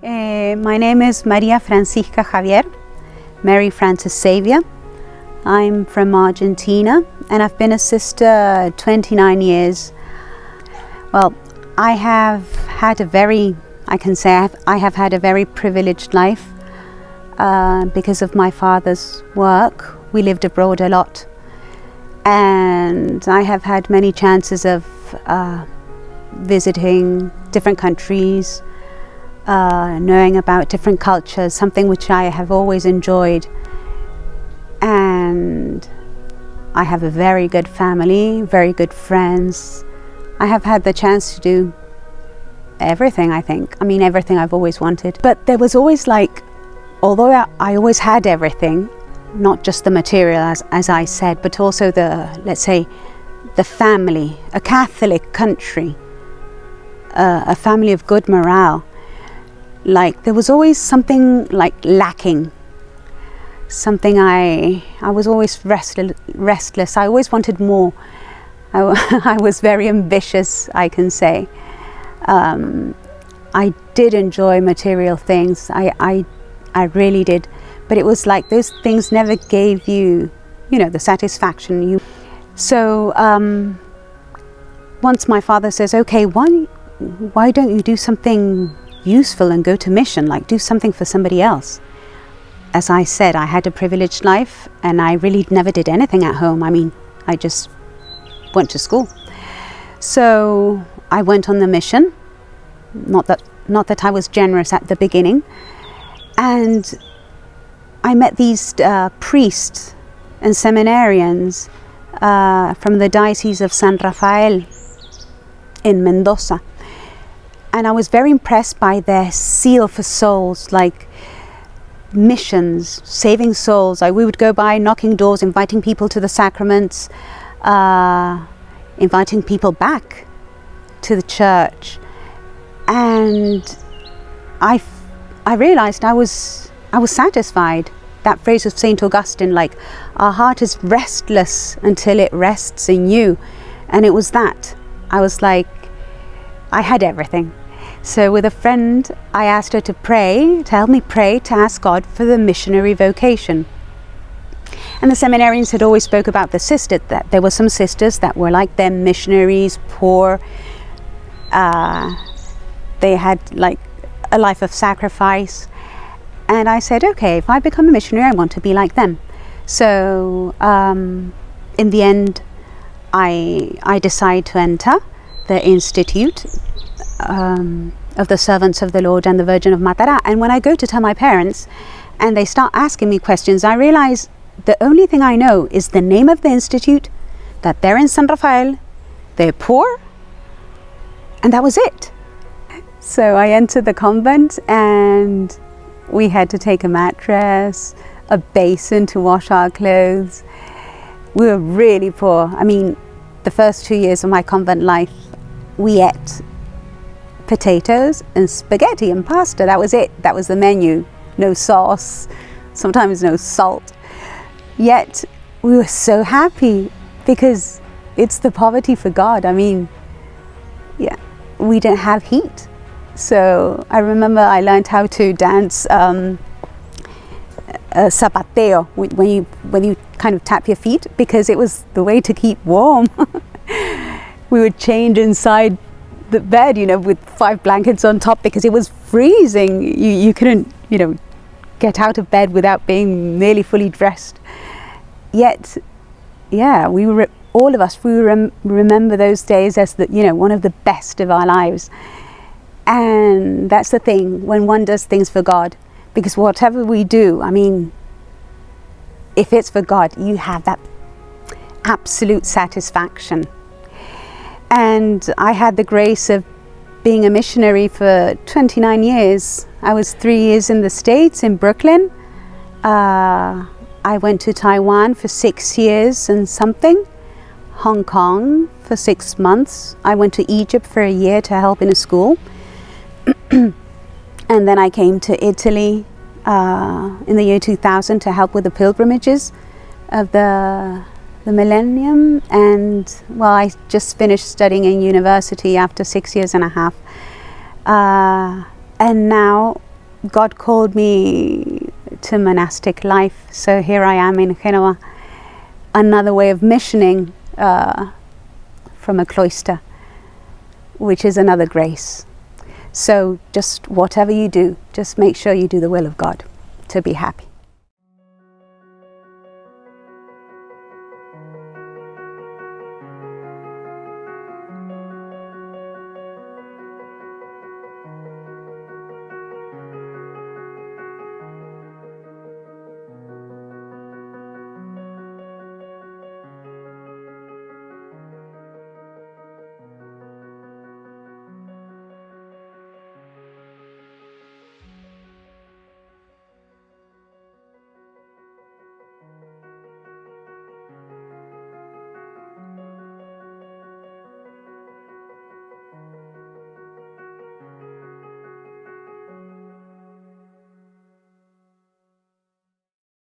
My name is María Francisca Javier, Mary Francis Xavier. I'm from Argentina and I've been a sister 29 years. Well, I have had a very privileged life because of my father's work. We lived abroad a lot and I have had many chances of visiting different countries, knowing about different cultures, something which I have always enjoyed. And I have a very good family, very good friends. I have had the chance to do everything, I think. I mean, everything I've always wanted. But there was always although I always had everything, not just the material as I said, but also let's say, the family, a Catholic country, a family of good morale. There was always something lacking. Something I was always restless. I always wanted more. I was very ambitious, I can say. I did enjoy material things. I really did. But it was like those things never gave you, the satisfaction. So once my father says, okay, why don't you do something useful and go to mission, do something for somebody else? As I said, I had a privileged life and I really never did anything at home. I mean, I just went to school. So I went on the mission, not that I was generous at the beginning, and I met these priests and seminarians from the Diocese of San Rafael in Mendoza. And I was very impressed by their zeal for souls, missions, saving souls. We would go by knocking doors, inviting people to the sacraments, inviting people back to the church. And I realized I was satisfied. That phrase of St. Augustine, our heart is restless until it rests in you. And it was that. I was I had everything. So with a friend, I asked her to help me pray, to ask God for the missionary vocation. And the seminarians had always spoke about the sisters, that there were some sisters that were like them, missionaries, poor. They had a life of sacrifice. And I said, okay, if I become a missionary, I want to be like them. So in the end, I decided to enter the Institute of the Servants of the Lord and the Virgin of Matará. And when I go to tell my parents and they start asking me questions, I realize the only thing I know is the name of the institute, that they're in San Rafael, they're poor, and that was it. So I entered the convent and we had to take a mattress, a basin to wash our clothes. We were really poor. I mean, the first 2 years of my convent life, we ate potatoes and spaghetti and pasta. That was it. That was the menu. No sauce, sometimes no salt. Yet we were so happy because it's the poverty for God. I mean, yeah, we didn't have heat. So I remember I learned how to dance zapateo, when you kind of tap your feet, because it was the way to keep warm. We would change inside the bed, with 5 blankets on top because it was freezing. You couldn't, get out of bed without being nearly fully dressed. Yet, yeah, all of us remember those days as one of the best of our lives. And that's the thing when one does things for God, because whatever we do, I mean, if it's for God, you have that absolute satisfaction. And I had the grace of being a missionary for 29 years. I was 3 years in the States, in Brooklyn. I went to Taiwan for 6 years and something. Hong Kong for 6 months. I went to Egypt for a year to help in a school. And then I came to Italy in the year 2000 to help with the pilgrimages of the millennium. And well, I just finished studying in university after 6 years and a half. And now God called me to monastic life, so here I am in Genoa, another way of missioning from a cloister, which is another grace. So just whatever you do, just make sure you do the will of God to be happy.